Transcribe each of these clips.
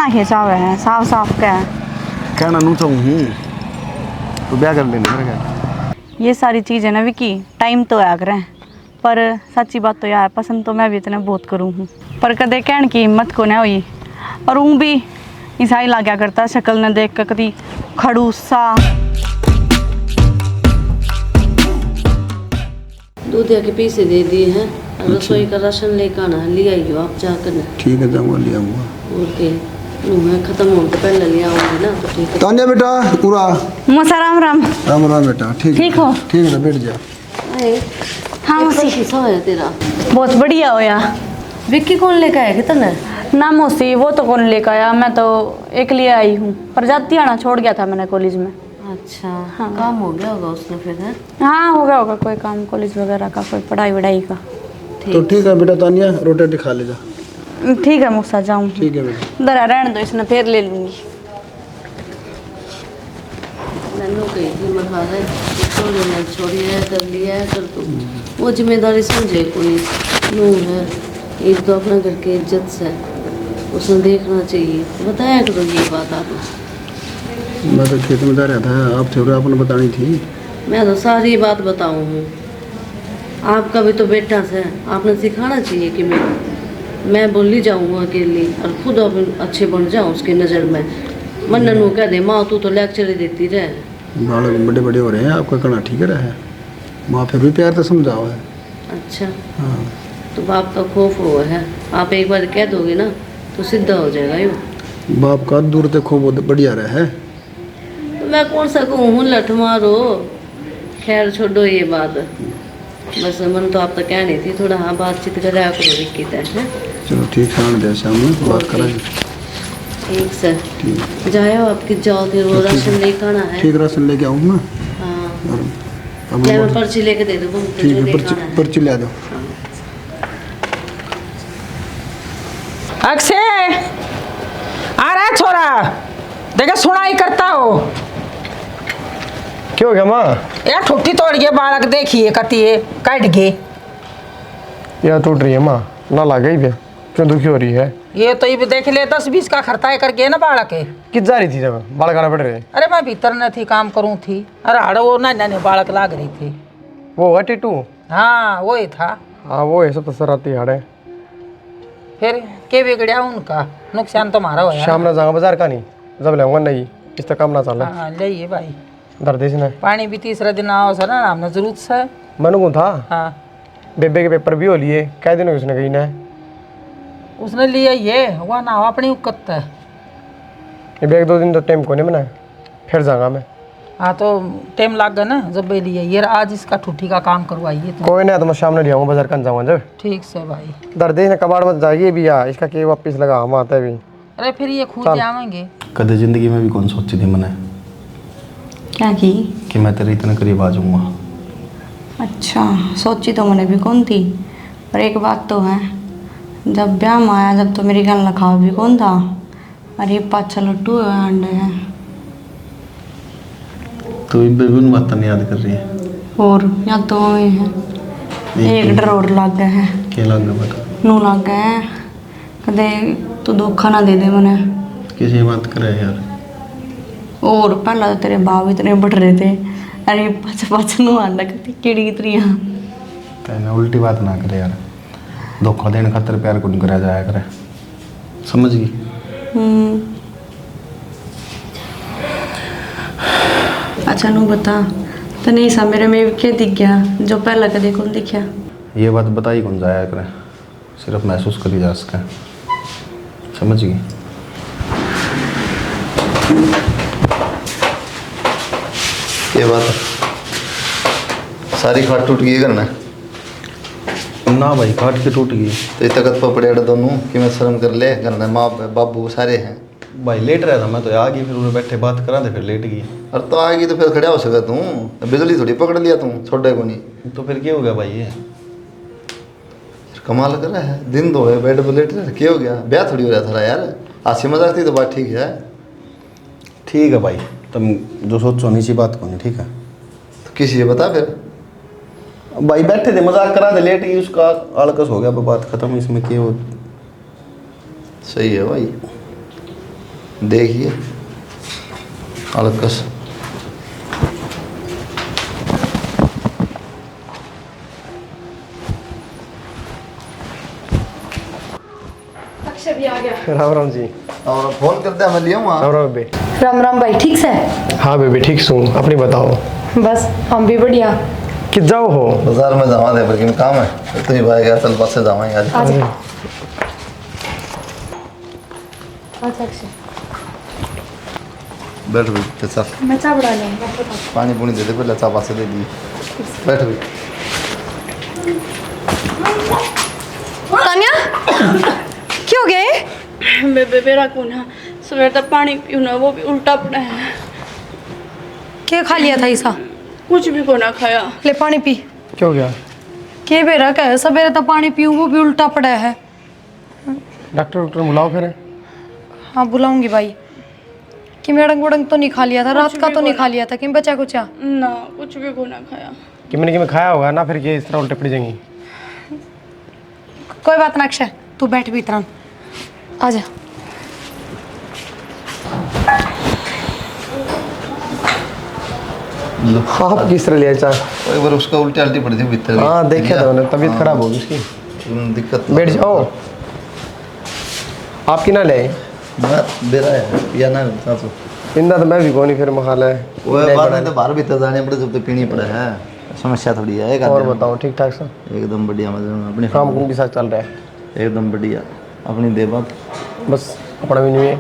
कहना खिंचावे है साफ साफ कह कहना नू चाहूँ तो ब्याह कर लेने मेरे क्या। ये सारी चीज़ है ना विकी टाइम तो आया करें पर सच्ची बात तो यार पसंद तो मैं भी इतने बहुत करूँ हूँ पर कदे कहन की हिम्मत को ना हुई और ऊँ भी ईसाई ला गया करता शक्ल न देख कर कभी खड़ूसा दूध के पैसे दे दिए हैं रसोई का राशन लेकर आना है ले आइयो आप जाकर। ठीक है जाऊँगा ले आऊँगा और के मैं खत्म होने तो पहले ले आऊँगी ना तो ठीक है। तान्या बेटा पूरा मौसा राम राम राम राम बेटा ठीक हो ठीक है बैठ जा। हाँ मौसी कैसा है तेरा? बहुत बढ़िया हो यार। विक्की कौन लेकर आया कितना? ना मौसी वो तो कौन लेकर आया मैं तो एक लिए आई हूँ पर जाती आना छोड़ गया था मैंने कॉलेज में। अच्छा हाँ। काम हो गया होगा उसने फिर है? हाँ हो गया होगा कोई काम कॉलेज वगैरह का कोई पढ़ाई वढ़ाई का। तो ठीक है बेटा तान्या रोटी रोटी खा ले जा। ठीक है मौसा जाऊँ। ठीक है बेटा दरा रहने दो इसने फिर ले लूँगी। नन्नू कही थी मखा है छोड़ी है कर लिया है कर तू वो जिम्मेदारी समझे कोई नू है एक तो अपना घर की इज्जत से उसने देखना चाहिए बताया करो ये बात आप। मैं तो खेत में जा रहा था आप थे आपने बतानी थी। मैं तो सारी बात बताऊँ हूँ आपका भी तो बेटा से आपने सिखाना चाहिए कि मैं बोली जाऊँ अकेली और खुद अच्छे बन जाऊँ उसकी नज़र में। मन नन्नू कह दे माँ तू तो लेक्चर ही देती रहे। बालक बड़े बड़े हो रहे हैं आपका कहना ठीक है माँ फिर भी प्यार तो समझाओ है। अच्छा हाँ तो बाप का खौफ हुआ है आप एक बार कह दोगे ना तो सीधा हो जाएगा यूँ। बाप का दूर तक खूब बढ़िया रहा है। तो मैं कौन सा कहूँ लठ मारो खैर छोड़ो ये बात बस मन तो आप तो कहनी थी थोड़ा हाँ बातचीत कराया करो विक्की तय है। चलो ठीक है दे शाम में बात करेंगे। ठीक सर जाओ आपकी जाओ फिर वो राशन लेकर आना है। ठीक राशन लेके आऊँ ना। हाँ अब मैं पर्ची लेके दे दूँ ठीक है पर्ची ले दो। अक्षय आ रहा है छोरा देखा सुनाई करता हो। क्यों हो गया माँ? यार ठुट्टी तोड़ गया बालक देखिए कती है कट गए। यार टूट रही है माँ ना ला गई भी क्यों दुखी हो रही है? ये तो ये देख ले 10-20 का खर्चा कर गए ना बालक के। किस जा रही थी जब बालक आना पड़ रहे? अरे मैं भीतर न थी काम करूँ थी अरे हाड़ वो ना बालक लाग रही थी। वो हुआ टीटू? हाँ वही था। हाँ वो है सब तो शरारती हाड़े। फिर के बिगड़िया उनका नुकसान तो हमारा हुआ। शाम ना जाऊंगा बाजार का नहीं जब लेऊंगा नहीं इस तक काम ना चला। हाँ ले भाई दर्द इसने पानी भी तीसरा दिन आओ सर ना हमने जरूरत से। मनु को था हाँ बेबे के पेपर भी हो लिए कै दिन उसने कही ना उसने लिया ये वह ना हो अपनी उकत है। ये एक दो दिन तो टाइम को नहीं बनाया फिर जाऊंगा मैं। हाँ तो टाइम लग गया ना जब ले लिए ये आज इसका ठुट्टी का काम करवाइए तो। कोई नहीं तो मैं शाम में ले आऊंगा बाजार का जाऊंगा जब। ठीक से भाई दर्द इसने कबाड़ मत जाइए भी यार इसका के वापिस लगा हम आता है भी। अरे फिर ये खुद जाएंगे। कदे जिंदगी में भी कौन सोची थी मैंने क्या की कि मैं तेरे इतने करीब आ जाऊंगा। अच्छा सोची तो मैंने भी कौन थी पर एक बात तो है जब ब्याह में आया जब तो मेरी गल लखाव भी कौन था। अरे पाछा लट्टू अंडे हैं तो बेबी बात नहीं याद कर रही है और या तो है एक डर और लग गया है। क्या लग गया बेटा? नू लग गया है कदे तू धोखा ना दे दे मैंने। किसी बात करे यार? और पहला तो तेरे बाप इतने बढ़ रहे थे अरे पच पच नू आंदा किड़ी त्रिया तेने उल्टी बात ना करे यार। धोखा देने खातर प्यार को नहीं करा जाया करे समझ गई? अच्छा नू बता तने ऐसा मेरे में क्या दिख गया जो पहला कदे कौन दिखा? ये बात बताई कौन जाया करे सिर्फ महसूस करी जा सके समझ गई? ये बात सारी खाट टूट गई करना ना भाई खाट के टूट गई तो तकत पर पड़े दोनों कि मैं शर्म कर ले करना माँ बाबू सारे हैं भाई लेट रहा था मैं तो आ गई फिर उन्हें बैठे बात करा थे फिर लेट गई। और तो आ गई तो फिर खड़ा हो सका तू बिजली थोड़ी पकड़ लिया तू छोटे को नहीं तो फिर क्या हो गया भाई? ये कमाल कर रहा है दिन दो है बेड पर लेट रहा क्या हो गया? ब्याह थोड़ी हो रहा था यार हासी मजाक थी तो बात ठीक है। ठीक है भाई तुम जो सोचो नीची बात को नहीं ठीक है तो किसी से बता फिर भाई बैठे थे मजाक करा थे लेट गई उसका आलकस हो गया बात खत्म इसमें क्या हो। सही है भाई देखिए अलकस। राम राम जी। और फोन करते हैं मैं लिया राम राम बेबे। राम राम भाई, ठीक से? हाँ बेबे ठीक हूँ, अपनी बताओ। बस हम भी बढ़िया। कि जाओ हो? बाजार में जावा दे, पर काम है तो ही भाई गया, चल बस से जावाएंगे आज। आजा। अच्छा अच्छा, बैठ भी चल, मैं चाय बना लूँगा, बताओ। पानी पुनी दे दे, पहले चाय पास दे दी। बैठ भी। तानिया क्यों हो गए? बेबे मेरा कौन है, सवेर तक पानी पीऊ ना, वो भी उल्टा पड़ा है। क्या खा लिया था ऐसा? कुछ भी को ना खाया। ले पानी पी। क्यों गया? के बेरा का है, सवेरे तो पानी पीऊँ वो भी उल्टा पड़ा है। डॉक्टर बुलाओ फिर। हाँ बुलाऊंगी भाई। कि मेडंग वडंग तो नहीं खा लिया था, रात का तो नहीं खा लिया था कि बचा कुछ? ना कुछ भी को ना खाया। कि मैंने खाया होगा ना, फिर ये इस तरह उल्टे पड़ जाएंगी। कोई बात ना अक्षय, तू बैठ भी इतना, आजा। आप किस तरह लिया चाय? एक बार उसका उल्टी अल्टी पड़ी थी भीतर। हाँ देखा था मैंने, तबीयत खराब होगी उसकी। दिक्कत। बैठ जाओ। आपकी ना ले मैं बेरा है या ना सासू। इंदा तो मैं भी कौन फिर मखाला है। वो बात नहीं तो बाहर भीतर जाने पड़े, जब तो पीनी पड़े है, समस्या थोड़ी है। एक और आदमी बताओ ठीक ठाक सब? एकदम बढ़िया, मजे में अपने काम कुम के साथ चल रहा है? एकदम बढ़िया। अपनी दे बात। बस अपना भी नहीं है।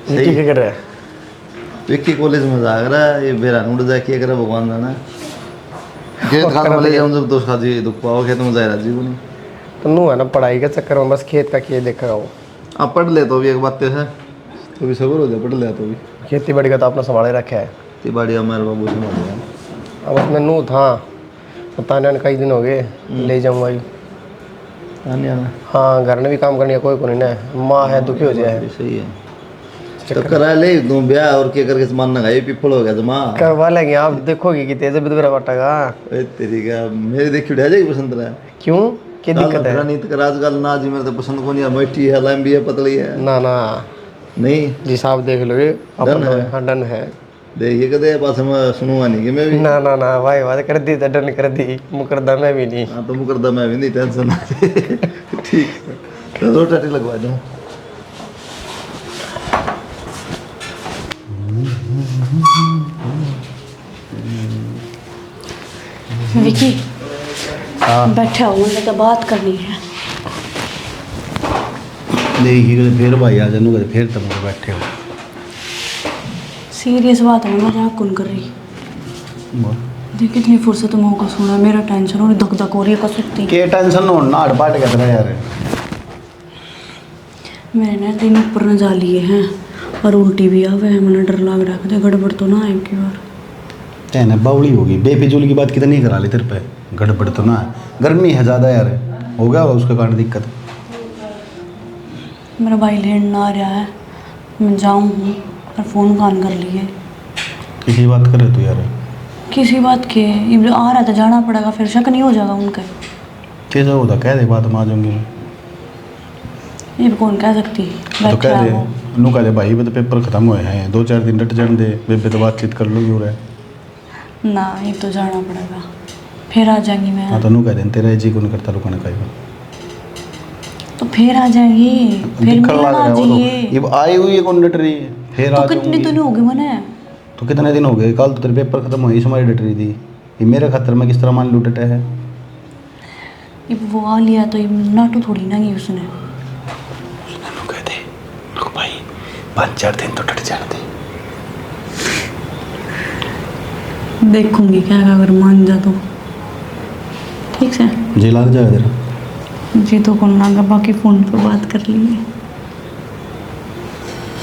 सही। क्या कर रहा है? विक्की कॉलेज में जाग रहा है, ये बेरा उड़ जाए, क्या करे भगवान जाना। खेत खात में ले जाऊँ जब दोस्त खाती दुख पाओ, खेत में जाए राजी को नहीं। तो नू है ना पढ़ाई के चक्कर में, बस खेत का किए देखा हो। आप पढ़ ले तो भी एक बात है, तो भी सबर हो जाए, पढ़ ले तो भी। खेती बाड़ी का तो अपना संभाले रखा है। खेती बाड़ी हमारे बाबू से मार दिया। अब अपने नू था तान्या ने कई दिन हो गए ले जाऊँ भाई। तान्या ना हाँ घर में भी काम करनी है, कोई को नहीं ना, माँ है दुखी हो जाए। सही है तो करा ले तू ब्याह, और क्या करके सामान नगाई पिपल हो गया जमा करवा लेंगे। आप देखोगे कि तेज बिदबरा बटेगा। तेरी का मेरी देखी उठा जाएगी पसंद रहा। क्यों क्या दिक्कत है? नहीं तो आजकल ना जी, मेरे तो पसंद को नहीं है, मोटी है, लंबी है, पतली है। ना ना नहीं जी साहब देख लो, ये अपन है? हाँ डन है। देखिए कदे पास मैं सुनूंगा नहीं कि मैं भी। ना ना ना भाई बात कर दी तो डन कर दी, मुकरदा मैं भी नहीं। हाँ तो मुकरदा मैं भी नहीं, टेंशन ना। ठीक है तो टाटी लगवा दूँ। विकी बैठे हो, मुझे तो बात करनी है। देखिए फिर भाई आ जानू, फिर तुम बैठे हो। सीरियस बात है, मजाक कौन कर रही। देख कितनी फुर्सत मौका सुना, मेरा टेंशन हो रही, धक धक हो रही है कसुत्ती। के टेंशन हो ना, हटपाट कर रहा यार। मेरे ना दिन ऊपर न जा लिए हैं और उल्टी भी आवे है, मुझे डर लग रहा है गड़बड़ तो ना आए की बार। तेने बावली होगी, बेफिजूल की बात कितनी करा ली तेरे पे, गड़बड़ तो ना है, गर्मी है ज़्यादा यार, हो गया उसके कारण दिक्कत। मेरा भाई लेन ना आ रहा है, मैं जाऊँ और फ़ोन कान कर लिए। किसी बात करे तू यार? किसी बात के ये आ रहा था, जाना पड़ेगा, फिर शक नहीं हो जाएगा उनका। कैसा होता कह दे, बात में आ जाऊंगी मैं। ये भी कौन कह सकती तो कह दे, नू कह दे भाई तो पेपर ख़त्म हुए हैं, 2-4 दिन डट जाने दे, बेबे तो बातचीत कर लो क्यों रहे ना, ये तो जाना पड़ेगा, फिर आ जाएंगी मैं। हाँ तो नू कह दे, तेरा जी को नहीं करता रुकने का। तो फिर आ जाएंगी, फिर मिलना आ जाइए। ये आई हुई है कौन डट रही है, फिर आ तो कितने दिन हो गए मैंने? तो कितने दिन हो गए, कल तो तेरे पेपर खत्म हुए, इस हमारी डट रही थी, ये मेरे खतर में किस तरह मान लू डटे है। ये वो आ लिया तो ये नाटू थोड़ी ना की उसने। कह दे रुक भाई, 5-4 दिन तो डट जाने दे। देखूंगी क्या अगर मान जा तो ठीक से। जी लग जाएगा तेरा जी तो कौन लागा, बाकी फ़ोन पे बात कर लेंगे,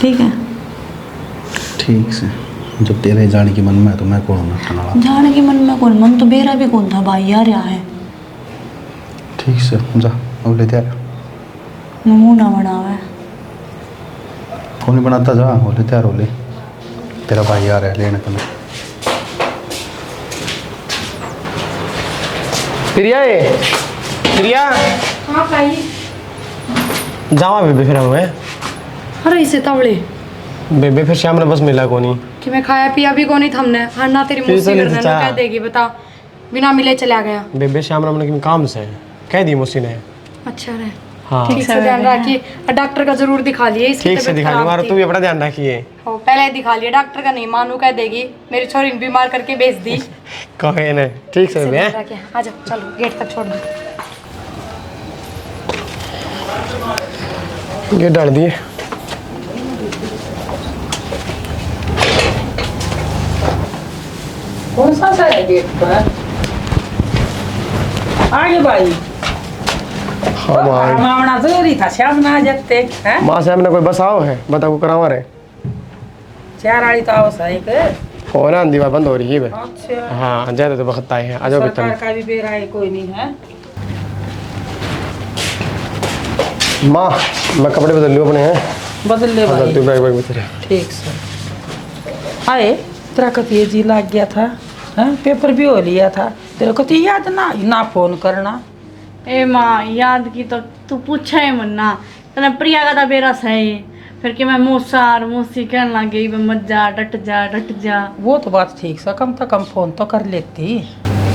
ठीक है? ठीक से, जब तेरे जाने की मन में है तो मैं कौन हूँ नाटक? जाने की मन में कौन, मन तो बेरा भी कौन था भाई, आ रहा है। ठीक से जा, अब ले तैयार मुँह ना बनावा है। फोन ही बनाता जा, हो ले तैयार हो ले, तेरा भाई आ रहा है लेने को। प्रिया है, प्रिया हाँ भाई। जावा बेबे फिर हमें। अरे इसे तवड़े बेबे फिर शाम ने बस मिला को नहीं। कि मैं खाया पिया भी को नहीं थमने हर ना तेरी फिर मुस्सी से नहीं करने सोचा। कह देगी बता बिना मिले चला गया। बेबे शाम ने अपने काम से कह दी मुसी ने। अच्छा रहे हाँ ठीक से ध्यान रखिए और डॉक्टर का जरूर दिखा लिए इसकी ठीक से तबीयत दिखा खराब दूंगा और थी। तू भी अपना ध्यान रखिए। हो पहले दिखा लिया डॉक्टर का नहीं मानू कह देगी मेरी छोरी ने बीमार करके भेज दी। कहे ना ठीक से बेबे। ध्यान रखिए आ जाओ चलो गेट तक छोड़ दो। ये डाल दिए। कौन सा है गेट पर? आगे भाई हाँ माँ मामना जरूरी था शाम ना आ जाते हैं। माँ से हमने कोई बस आओ है बता को करावा रहे। 4 आड़ी तो आवश्यक है के? फोन आंधी बार बंद हो रही है बे। अच्छा हाँ ज्यादा तो वक्त आए हैं आ जाओ सरकार भीतर। का भी बेरा है कोई नहीं है। माँ मैं कपड़े बदल लूँ अपने हैं। बदल ले बदल भाई तू बैग बैग भीतर। ठीक सर। आए तेरा कति जी लग गया था हैं? पेपर भी हो लिया था तेरे को तो याद ना फोन करना। ए माँ याद की तो तू पूछा है मन्ना तने प्रिया का बेरा सही फिर कि मैं मौसा और मौसी कहने लग गई मत जा डट जा। वो तो बात ठीक सा कम से कम फोन तो कर लेती।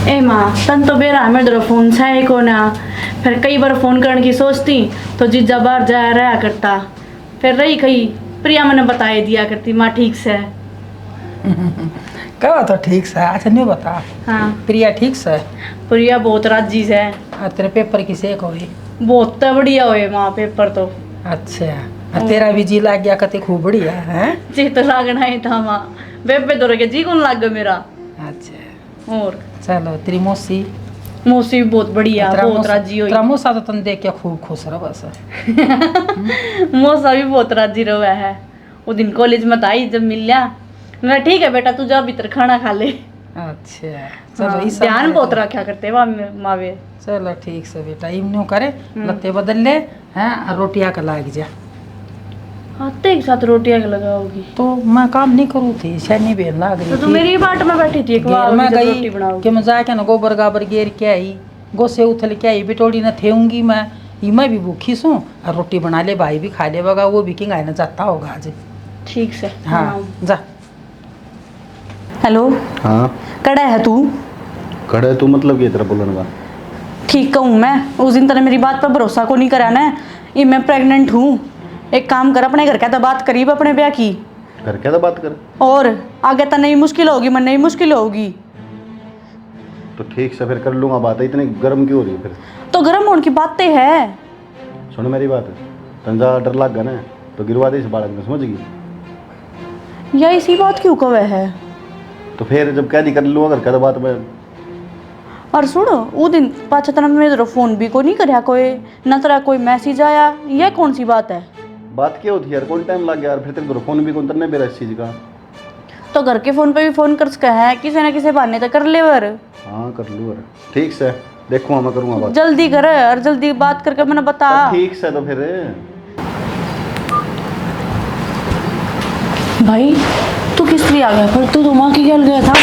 ए माँ तन तो बेरा है मेरे फोन है को ना फिर कई बार फोन करने की सोचती तो जीजा बाहर जाया रहा करता फिर रही कहीं प्रिया मैंने बताई दिया करती माँ ठीक से। कहो तो ठीक से अच्छा नहीं बता। हाँ प्रिया ठीक से प्रिया बहुत राजी से तेरे पेपर की सेक हुई। बहुत बढ़िया हुए माँ पेपर तो। अच्छा तेरा भी जी लग गया कते खूब बढ़िया है। जी तो लागना ही था माँ बेबे तो रह जी कौन लग गया मेरा। अच्छा और चलो तेरी मौसी मौसी भी बहुत बढ़िया बहुत राजी हुई। तेरा मौसा तो तन देख के खूब खुश रहा बस। मौसा भी बहुत राजी रहा है। वो दिन कॉलेज में आई जब मिल लिया मैं ठीक है बेटा तू जा भीतर खाना खा ले। अच्छा चलो हाँ, इस ध्यान बहुत रखा करते मावे। चलो ठीक से बेटा इमनू करे लत्ते बदल ले हैं और रोटियां का लाग जा। आते एक साथ रोटियां लगाओगी तो मैं काम नहीं करूँ थी शनि बेन लाग रही तो तू थी। मेरी बाट में बैठी थी एक घेर बार में जब गई रोटी बनाओगी। कि मैं जाके ना गोबर गाबर गेर के आई गोसे उथल के आई बिटोड़ी न थेऊंगी मैं भी भूखी सूँ और रोटी बना ले भाई भी खा लेगा वो भी किंग ना जाता होगा आज। ठीक से हाँ जा। हेलो हाँ कड़ा है तू खड़े तू मतलब ये तरह बोलने का ठीक कहूँ मैं उस दिन तेने मेरी बात पर भरोसा को नहीं करा ना ये मैं प्रेग्नेंट हूँ। एक काम कर अपने घर का तो बात करीब अपने ब्याह की घर क्या तो बात कर। और आगे तो नहीं मुश्किल होगी मन नहीं मुश्किल होगी तो ठीक से फिर कर लूँगा बात। इतनी गर्म क्यों हो रही है फिर? तो गर्म होने की बातें है। सुन मेरी बात तंजा डर लग गया ना तो गिरवा दे इस बालक में समझ गई। या इसी बात क्यों कवे है। तो फिर जब कह दी कर लूँगा घर क्या तो बात में। और सुनो वो दिन पाछा तना मेरे फोन भी को नहीं करया कोई न तेरा कोई मैसेज आया ये कौन सी बात है। बात क्या होती है यार कौन टाइम लग गया यार फिर तेरे फोन भी कौन तरने मेरा इस चीज़ का। तो घर के फोन पे भी फोन कर सका है किसी न किसी बहाने तो कर ले वर। हाँ कर लूँ यार ठीक से देखूँगा मैं करूँगा बात। जल्दी कर और जल्दी बात करके मैंने बता। ठीक से तो फिर भाई तू किस लिए आ गया पर तू तो माँ की गल गया था।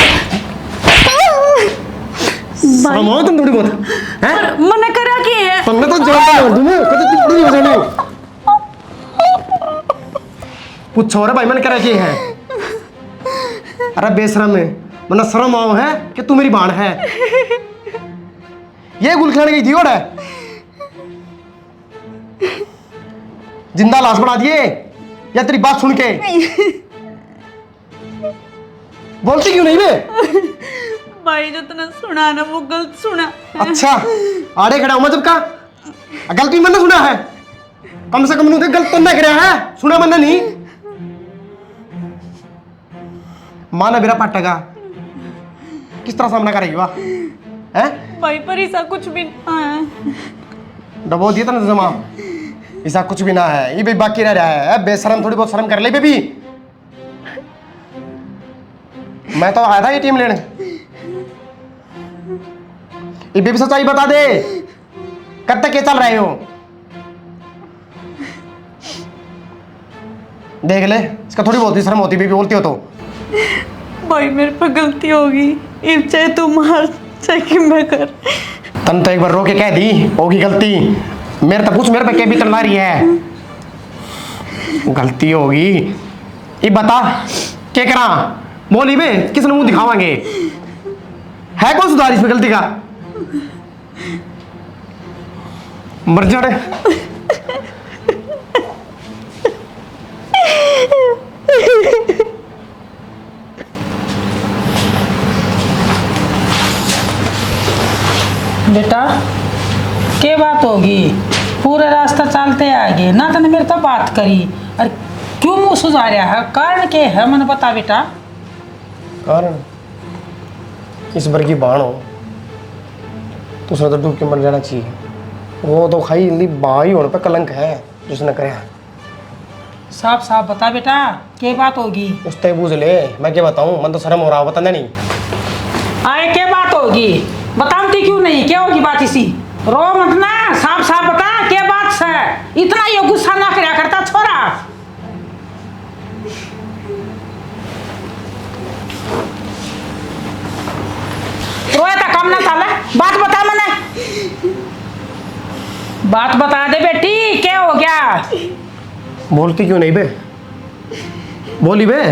सामो तुम थोड़ी बहुत हैं। पर मने करा की है। तुमने तो जानता नहीं तुम कते टिप्पणी हो जाने। पूछो रे भाई मैंने क्या किया है। अरे बेशरम है मना शर्म आओ है कि तू मेरी बाण है। ये गुल खाने गई थी और है जिंदा लाश बना दिए या तेरी बात सुन के बोलती क्यों नहीं बे। भाई जो तूने सुना ना वो गलत सुना। अच्छा आड़े खड़ा हूं मैं जब का गलती मैंने सुना है कम से कम नू गलत तो नहीं कराया है सुना मैंने नहीं। माना मेरा पटेगा किस तरह सामना करेगी वाह हैं। भाई पर ऐसा कुछ भी ना है। डबो दिया था जमा ऐसा कुछ भी ना है ये भी बाकी रह रहा है। बेशरम थोड़ी बहुत शर्म कर ले बेबी। मैं तो आया था ये टीम लेने। ये बेबी सच्चाई बता दे कब तक ये चल रहे हो। देख ले इसका थोड़ी बहुत ही शर्म होती बेबी बोलती हो तो। भाई मेरे पर गलती होगी इब चाहे तू मार चाहे कि मैं कर। तन तो एक बार रो के कह दी होगी गलती मेरे तो पूछ मेरे पे क्या भी तलवारी है। गलती होगी ये बता क्या करा बोली में किसने मुंह दिखावांगे है कौन सुधार इसमें गलती का मर जा रे बेटा क्या बात होगी पूरे रास्ता चलते आगे ना तने मेरे तो बात करी और क्यों मुँह सुझा रहा है कारण क्या है मैंने बता बेटा कारण इस बार की बाण हो दूसरा तो डूब के मर जाना चाहिए वो तो खाई जल्दी भाई होने पर कलंक है जिसने कराया साफ साफ बता बेटा क्या बात होगी उस तय बूझ ले मैं क्या बताऊं मन तो शर्म हो रहा हो बताना नहीं आए क्या बात होगी बताती क्यों नहीं क्या होगी बात इसी रो मत ना साफ साफ बता क्या बात है इतना ये गुस्सा ना करया करता छोरा रोया था काम ना चाले बात बता मैंने बात बता दे बेटी क्या हो गया बोलती क्यों नहीं बे बोली बे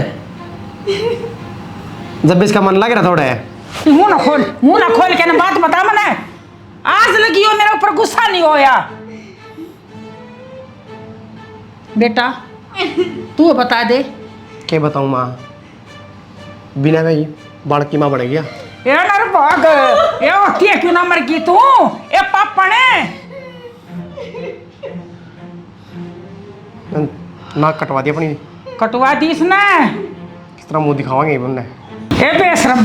जब भी इसका मन लग रहा थोड़ा है मुंह ना खोल के ना बात बता मैंने आज लगी हो मेरे ऊपर गुस्सा नहीं होया बेटा तू बता दे क्या बताऊं माँ बिना भाई बाढ़ की माँ बढ़ गया ये नर भाग ये होती है क्यों ना मर गई तू ये पापा ने नाक कटवा दी अपनी कटवा दी इसने किस तरह मुंह दिखावांगे उनने ए बेशरम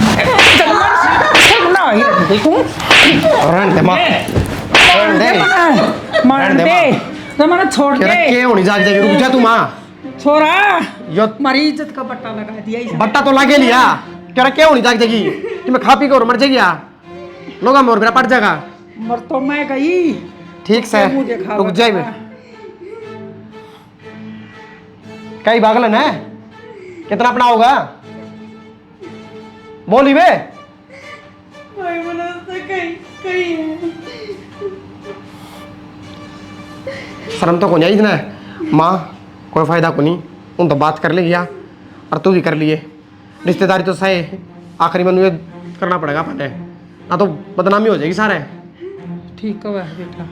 ना ही रही तू रहने दे माँ रहने दे मार दे ना मैंने छोड़ क्या दे क्या होनी जाग जाएगी रुक जा तू माँ छोरा यो हमारी इज्जत का बट्टा लगा दिया इसने बट्टा तो लागे लिया क्या होनी जाग जाएगी कि मैं खा पी के और मर जाएगी लोग मोर मेरा पड़ जाएगा मर तो मैं गई ठीक से मुंह देखा रुक जाए कई पागलन है कितना अपना होगा बोली बे शर्म तो को नहीं इतना माँ कोई फायदा को नहीं उन तो बात कर लिया और तू भी कर लिए रिश्तेदारी तो सही आखिरी में ये करना पड़ेगा पहले ना तो बदनामी हो जाएगी सारे ठीक है बेटा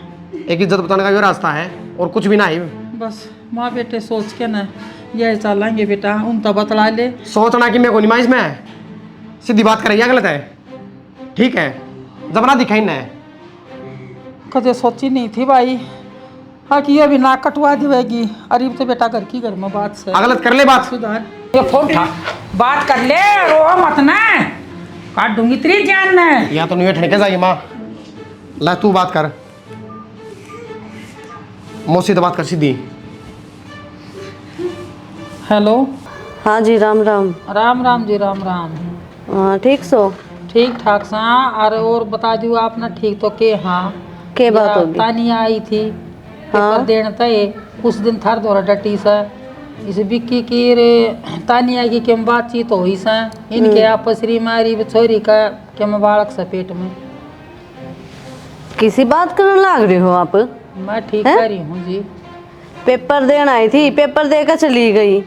एक इज्जत बताने का ये रास्ता है और कुछ भी ना है बस माँ बेटे सोच के ना ये चलेंगे बेटा उन तो बतला ले सोचना कि मैं को निमाइश में सीधी बात करेगी गलत है ठीक है जबना दिखाई ना कदे सोची नहीं थी भाई हाँ कि ये भी नाक कटवा देगी अरे तो बेटा घर की घर में बात से गलत कर ले बात सुधार ये फोन उठा बात कर ले रो मत ना काट दूंगी तेरी जान ने या तो नहीं ठनके जाएगी माँ ला तू बात कर मौसी तो बात कर सीधी हेलो हाँ जी राम राम। राम राम जी राम राम हाँ ठीक सो ठीक ठाक सा अरे और बता दियो आपने ठीक तो के हाँ के बात होगी तानिया आई थी पेपर देने तय कुछ दिन थार दौरा डटी सा इस बिक्की की रे तानिया की केम बातचीत हो ही सा इनके आपस री मारी छोरी का केम बालक सा पेट में किसी बात करने लाग रही हो आप? मैं ठीक कर रही हूँ जी पेपर देने आई थी पेपर देकर चली गई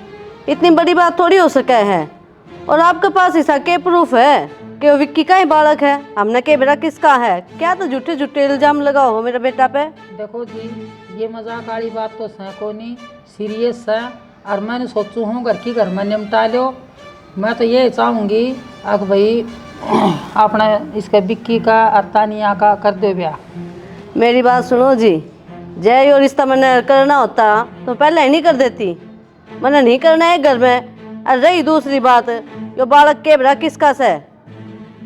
इतनी बड़ी बात थोड़ी हो सके है और आपके पास ऐसा क्या प्रूफ है कि वो विक्की का ही बालक है हमने के बेटा किसका है क्या तो झूठे झूठे इल्जाम लगाओ हो मेरे बेटा पे। देखो जी ये मजाक वाली बात तो है को नहीं सीरियस है और मैंने सोचू हूँ घर की घर में निपटा लो मैं तो ये चाहूँगी अब भाई अपना इसका बिक्की का और तानिया का कर दो ब्याह। मेरी बात सुनो जी जय यो रिश्ता मैंने करना होता तो पहले ही नहीं कर देती मैंने नहीं करना है घर में। और रही दूसरी बात यो बालक के बेटा किसका से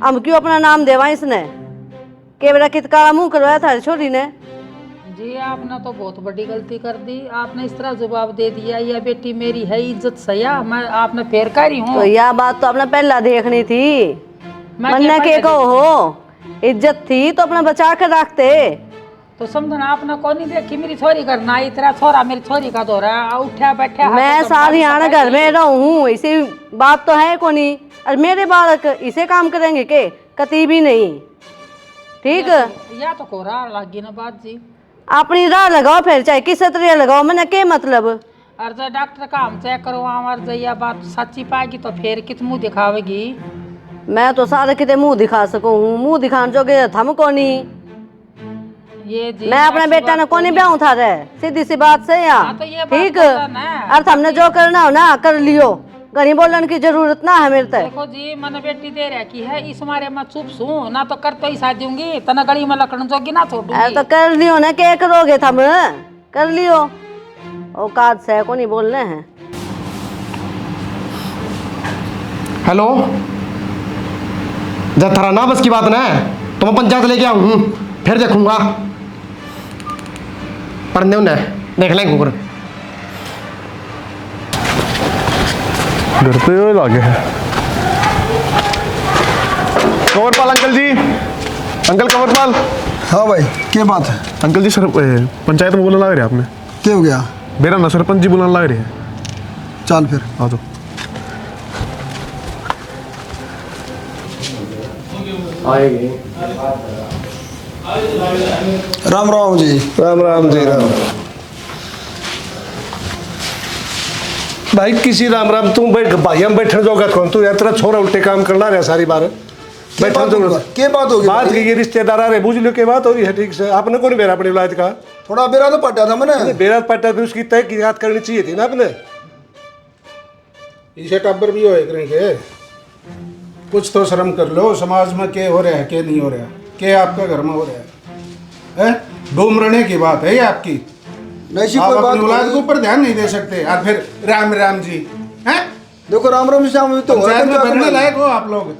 हम क्यों अपना नाम देवा इसने के बेटा कित काला मुँह करवाया था छोरी ने। जी आपने तो बहुत बड़ी गलती कर दी आपने इस तरह जवाब दे दिया यह बेटी मेरी है इज्जत सया मैं आपने फेर कर हूँ तो यह बात तो अपना पहला देखनी थी मन्ना के कहो हो इज्जत थी तो अपना बचा कर रखते तो समझना आपने कौन नहीं देखी मेरी छोरी करना तेरा छोरा मेरी छोरी का दौरा उठा बैठा मैं सारी आना घर में रहूँ इसी बात तो है कोनी और मेरे बालक इसे काम करेंगे के कती भी नहीं ठीक या तो कोरा लगी ना बात जी अपनी राह लगाओ फिर चाहे किस तरह लगाओ मैंने के मतलब और जब डॉक्टर का हम चेक करवा और जब यह बात सच्ची पाएगी तो फिर कित मुँह दिखावेगी। मैं तो सारे कितने मुंह दिखा सकूं हूँ, मुंह दिखाने जोगे थम को नहीं। ये जी मैं अपने बेटा ने कोनी ब्याह था रे, सीधी सी बात से हाँ, यहाँ तो ये बात ठीक। पता ना। और हमने जो करना हो ना कर लियो, घड़ी बोलने की जरूरत ना है मेरे तक। देखो जी मन बेटी दे रखी है इस मारे मैं चुप सू ना तो कर तो ही शादी दूंगी तना गली में लकड़न जोगी ना छोड़ूंगी। तो कर लियो ना, क्या करोगे थम, कर लियो, औकात से को नहीं बोलने हैं। हेलो, जब थारा ना बस की बात ना तो मैं पंचायत लेके आऊँ, फिर देखूंगा। पर नहीं उन्हें देख लेंगे ऊपर। घर पे वो लागे है। कंवरपाल अंकल जी, अंकल कंवरपाल। हाँ भाई, क्या बात है? अंकल जी सर पंचायत में बोलने लग रहे आपने। क्या हो गया? मेरा ना सरपंच जी बुलाने लग रहे हैं। चल फिर आ जाओ। राम राम जी। राम राम जी राम। भाई किसी राम राम तुम बैठ भाई हम बैठने जोगा कौन तू यार, तेरा छोरा उल्टे काम करना रहा सारी बार बैठने जो क्या बात होगी? बात की ये रिश्तेदार आ रहे बुझ लो के बात हो रही है ठीक से। आपने कौन बेरा अपनी औलाद का थोड़ा बेरा तो पटा था मैंने। बेरा पट्टा फिर उसकी तय की बात करनी चाहिए थी ना आपने। इसे टब्बर भी होए करेंगे, कुछ तो शर्म कर लो। समाज में क्या हो रहा है क्या नहीं हो रहा, क्या आपका घर में हो रहा है? डूम रहने की बात है ये आपकी। आप अपनी औलाद के ऊपर ध्यान नहीं दे सकते और फिर राम राम जी हैं? देखो राम राम श्याम तो बनने लायक हो आप लोग।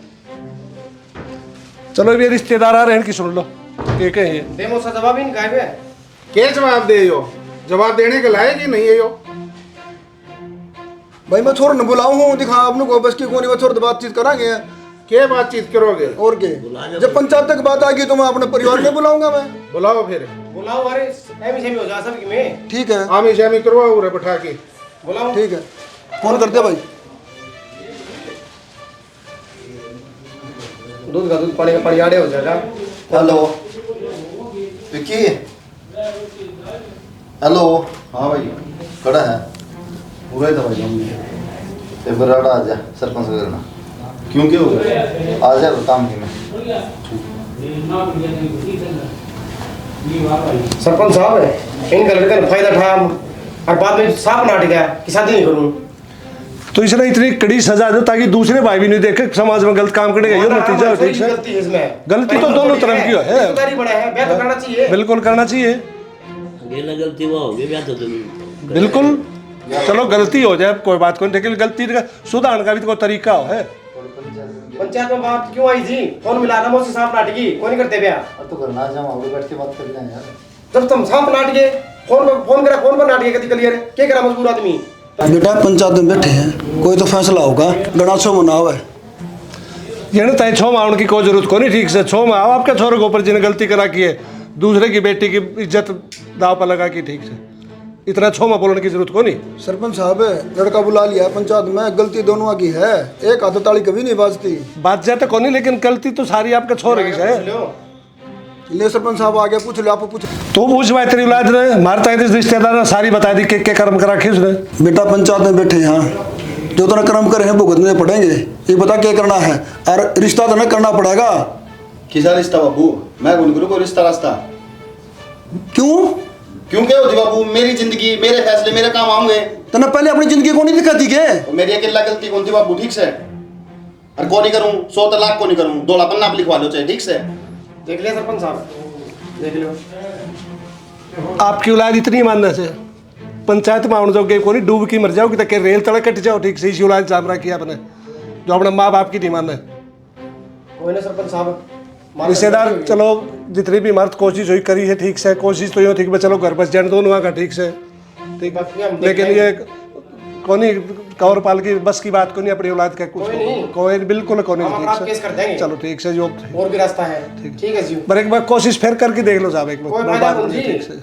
चलो ये रिश्तेदार आ रहे हैं कि सुन लो के कहे डेमो सा जवाब ही नहीं गायब है। क्या जवाब दे हो? जवाब देने के लायक ही नहीं है यो। भाई मैं छोड़ न बुलाऊं हूँ, दिखा आपने को बस की कोनी में छोड़ बातचीत करांगे। क्या बातचीत करोगे? और क्या जब पंचायत तक बात आ गई तो मैं अपने परिवार में बुलाऊंगा। मैं बुलाओ फिर बुलाओ, अरे एमी सेमी हो जा सब की में। ठीक है, आमी शामी करवाओ रे बैठा के बुलाओ। ठीक है, फोन कर दे भाई। दूध का दूध पानी का पानी आड़े हो जाएगा। हेलो विक्की। हेलो। हाँ भाई खड़ा है पूरा ही था भाई हम एक बार आ जा सरपंच करना। क्यों क्या हो गया? आ जा काम की मैं। सरपंच साहब है इन लड़के ने फायदा उठाया और बाद में साफ नाट गया कि शादी नहीं करूँ। तो इसलिए इतनी कड़ी सजा दो ताकि दूसरे भाई भी नहीं देखे समाज में गलत काम करेगा। ये नतीजा ठीक है। गलती है इसमें, गलती तो दोनों तरफ की है। बड़ा है ब्याह तो करना चाहिए। बिल्कुल करना चाहिए। गलती वो होगी ब्याह तो बिल्कुल चलो गलती हो जाए कोई बात नहीं, लेकिन गलती का सुधारने का भी तो कोई तरीका है। पंचायत में बात क्यों आई थी? फोन मिला था मुझसे सांप नाट की कोई नहीं करते ब्याह। अब तो करना जाओ बैठ के बात कर लें यार। जब तुम सांप नाट के फोन करा फोन पर नाट के कदी क्लियर क्या करा मजबूर आदमी। बेटा पंचायत में बैठे हैं, कोई तो फैसला होगा। गणाशो मनाओ है ये ना तय छो माउन की कोई जरूरत को नहीं। ठीक से छो माओ आपके छोरे के ऊपर जिन्हें गलती करा की है, दूसरे की बेटी की इज्जत दाव पर लगा की। ठीक से इतना छोमा बोलने की जरूरत को नहीं। सरपंच साहब लड़का बुला लिया पंचायत में, गलती दोनों की है। एक हाथ ताली कभी नहीं बाजती। बात जाता को नहीं, लेकिन गलती तो सारी आपके छोरे की है। ले सरपंच साहब आ गया, पूछ लो आप पूछ। तो पूछ भाई तेरी औलाद ने मारता है रिश्तेदार ने सारी बता दी क्या कर्म करा के उसने। बेटा पंचायत में बैठे यहाँ जो तो कर्म करे हैं भुगतने पड़ेंगे। ये बता क्या करना है और रिश्ता तो न करना पड़ेगा। किसा रिश्ता बाबू? मैं कौन करूँ कोई रिश्ता रास्ता? क्यों क्यों क्या होती बाबू? मेरी जिंदगी मेरे फैसले मेरे काम आऊंगे। तो न पहले अपनी जिंदगी को नहीं दिखाती के? मेरी अकेला गलती कौन थी बाबू? ठीक से और को नहीं करूँ 100 तलाक को नहीं करूँ, 2 लाख पन्ना लिखवा लो चाहे। ठीक से देख लिया सरपंच साहब, देख लो। आपकी औलाद इतनी मानने से पंचायत में आने जाओगे को नहीं डूब की मर जाओगी तो रेल तले कट जाओ। ठीक से इसी औलाद सामरा किया आपने जो अपने माँ बाप की नहीं मानना। कोई ना सरपंच साहब रिश्तेदार चलो जितनी भी मर्द कोशिश हुई करी है। ठीक से कोशिश तो यूँ ठीक है चलो घर बस जाने दोनों का। ठीक से ठीक, लेकिन ये कौन कंवरपाल की बस की बात को नहीं अपनी औलाद का कुछ कोई बिल्कुल को नहीं। ठीक से चलो ठीक से जो और भी रास्ता है। ठीक है जी, पर एक बार कोशिश फिर करके देख लो साहब एक बार। ठीक से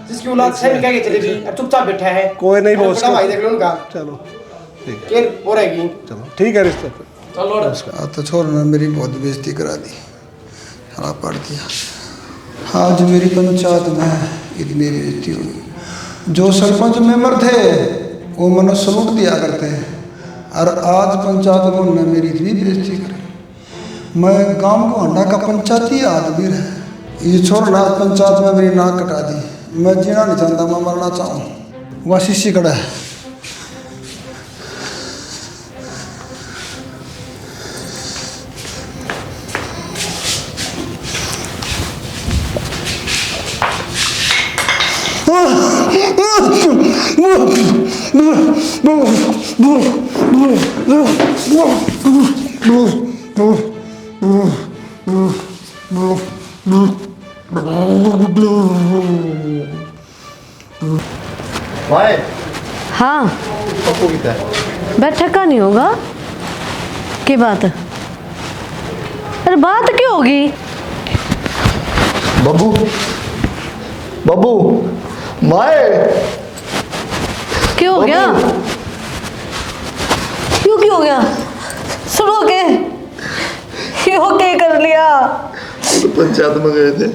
जिसकी औलाद सही कह के चलेगी अब चुपचाप बैठा है कोई नहीं बोल भाई देख लो उनका। चलो ठीक है हो रहेगी। चलो ठीक है रिश्ते चलो तो छोड़ ना, मेरी बहुत बेइज्जती करा दी, खराब कर दिया। आज मेरी पंचायत में इतनी बेइज्जती हुई। जो सरपंच मेंबर थे वो मनो सलूट दिया करते हैं। और आज पंचायत में उन्होंने मेरी इतनी बेइज्जती करी। मैं गांव को हंडा का पंचायती आदमी रहे, ये छोड़ ना पंचायत में मेरी नाक कटा दी। मैं जीना नहीं चाहता, मैं मरना चाहूँ। वह शीशी कड़ा है। भाई हाँ पप्पू किधर है? बैठा का नहीं होगा। की बात? अरे बात क्यों होगी? बब्बू बब्बू माए क्यों हो गया? क्यों हो गया? सुनो के क्यों के कर लिया? तो पंचायत में गए थे,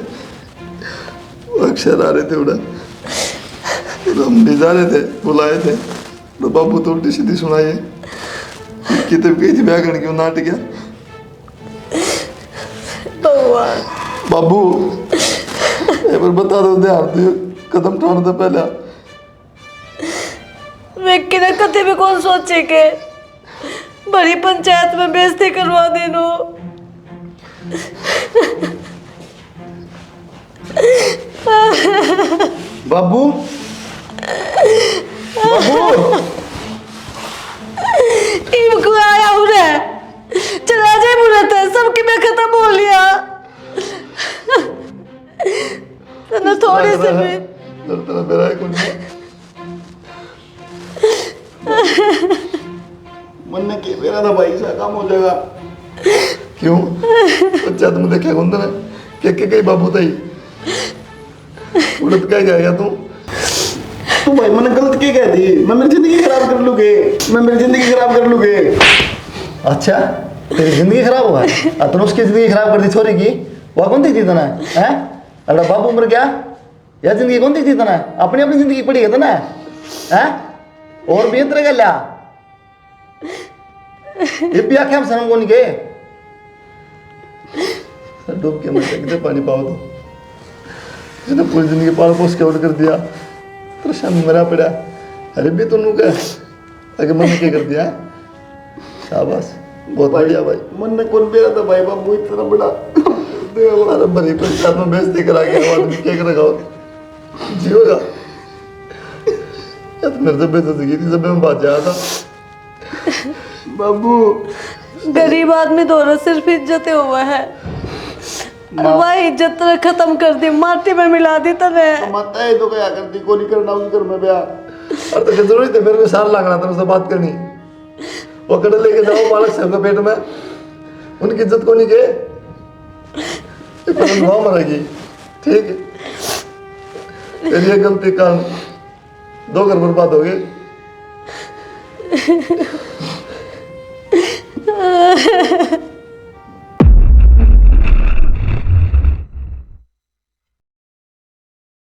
वो अक्षर आ रहे थे उड़ा, हम भी जा रहे थे, बुलाए थे तो बाबू तो उल्टी सीधी सुनाई कितने कही थी व्याकरण क्यों नाट गया। बाबू एक बार बता दो, ध्यान दो, कदम उठाने से पहले व्यक्ति ने कते भी कौन सोचे के बड़ी पंचायत में बेइज्जती करवा देनो। बाबू बाबू इनको आया हूँ रे, चला जाए मुरत है सबकी मैं खत्म हो लिया। तो थोड़े से भी तेरा मेरा है कौन मन ने के मेरा ना भाई सा काम हो जाएगा। क्यों पंचायत में देखा कौन ना के कई बाबू तई उड़त क्या गया तू? तू भाई मैंने गलत क्या कह दी? मैं मेरी जिंदगी खराब कर लूँगे, मैं मेरी जिंदगी खराब कर लूँगे। अच्छा तेरी जिंदगी खराब हुआ है? तूने उसकी जिंदगी खराब कर दी छोरी की? वह कौन थी तना है? अगर बाबू उम्र क्या या जिंदगी कौन थी तना? अपनी अपनी जिंदगी पड़ी है तना है और भी इतना गया ये भी आखे हम शर्म को नहीं गए डूब के मर कितने पानी पाओ तो जिसने पूरी जिंदगी पाल पोस के आउट कर दिया परेशान मरा पड़ा। अरे भी तो नूका अगर मन ने क्या कर दिया? शाबाश बहुत बढ़िया भाई। मन ने कौन बेरा था भाई बाबू इतना बड़ा अरे बड़ी पंचायत में बेइज्जती करा के आदमी क्या करेगा जियोगा या तो मेरे से बेइज्जती की थी जब मैं बात जाया था। बाबू गरीब आदमी दोनों सिर्फ इज्जत हुआ है, वह इज्जत खत्म कर दी, माटी में मिला दी तने। माता है तो क्या करती को नहीं करना उन घर में ब्याह और तो जरूरी थे मेरे को साल लगना था उससे बात करनी। वो कड़े लेके जाओ बालक सबके पेट में उनकी इज्जत को नहीं के भाव मरेगी। ठीक है तेरी ये गलती कारण 2 घर बर्बाद हो गए।